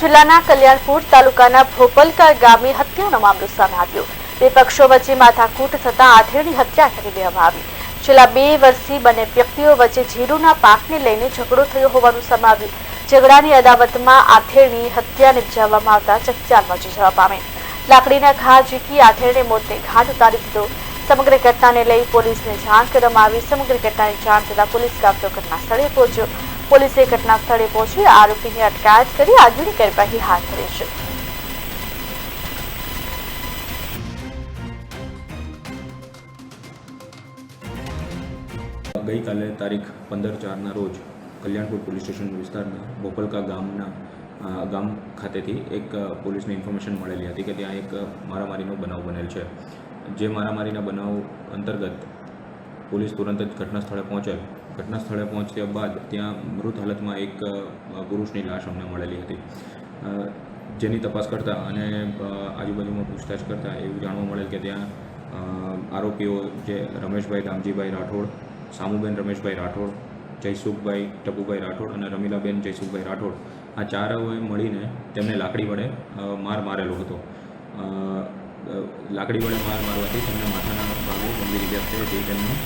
જિલ્લાના કલ્યાણપુર તાલુકાના ભોપલકા ગામે હત્યાનો મામલો સામે આવ્યો। બે પક્ષો વચ્ચે માથાકૂટ થતા આથેરની હત્યા કરી દેવામાં આવી। છેલ્લા 2 વર્ષથી બંને વ્યક્તિઓ વચ્ચે જીરુના પાકને લઈને ઝઘડો થયો હોવાનું સામે આવ્યું। ઝઘડાની અદાવતમાં આથેરની હત્યા નિપજાવવામાં આવતા ચકચાર મચી જવા પામી। લાકડીના ઘા ઝીકી આથેરને મોતને ઘાટ ઉતારી દીધો। સમગ્ર ઘટનાને લઈ પોલીસને જાણ કરવામાં આવી। સમગ્ર ઘટનાની જાણ થતાં પોલીસ કાફલો ઘટના સ્થળે પહોંચ્યો। પોલીસે ઘટના સ્થળે પહોંચી આરોપીની અટકાયત કરી આગળની કાર્યવાહી હાથ ધરી છે। ગઈકાલે તારીખ 15/4ના રોજ કલ્યાણપુર પોલીસ સ્ટેશન વિસ્તારના ભોપલકા ગામ ખાતેથી એક પોલીસને ઇન્ફોર્મેશન મળેલી હતી કે ત્યાં એક મારામારીનો બનાવ બનેલ છે। જે મારામારીના બનાવ અંતર્ગત પોલીસ તુરંત જ ઘટના સ્થળે પહોંચેલ। ઘટના સ્થળે પહોંચ્યા બાદ ત્યાં મૃત હાલતમાં એક પુરુષની લાશ અમને મળેલી હતી, જેની તપાસ કરતાં અને આજુબાજુમાં પૂછતાછ કરતાં એવું જાણવા મળેલ કે ત્યાં આરોપીઓ જે રમેશભાઈ દામજીભાઈ રાઠોડ, સામુબેન રમેશભાઈ રાઠોડ, જયસુખભાઈ ટપુભાઈ રાઠોડ અને રમીલાબેન જયસુખભાઈ રાઠોડ, આ ચારેય મળીને તેમને લાકડી વડે માર મારેલો હતો। લાકડી વડે મારવાથી તેમને માથાના ભાગે ગંભીર ઇજા થઈ, જે તેમનું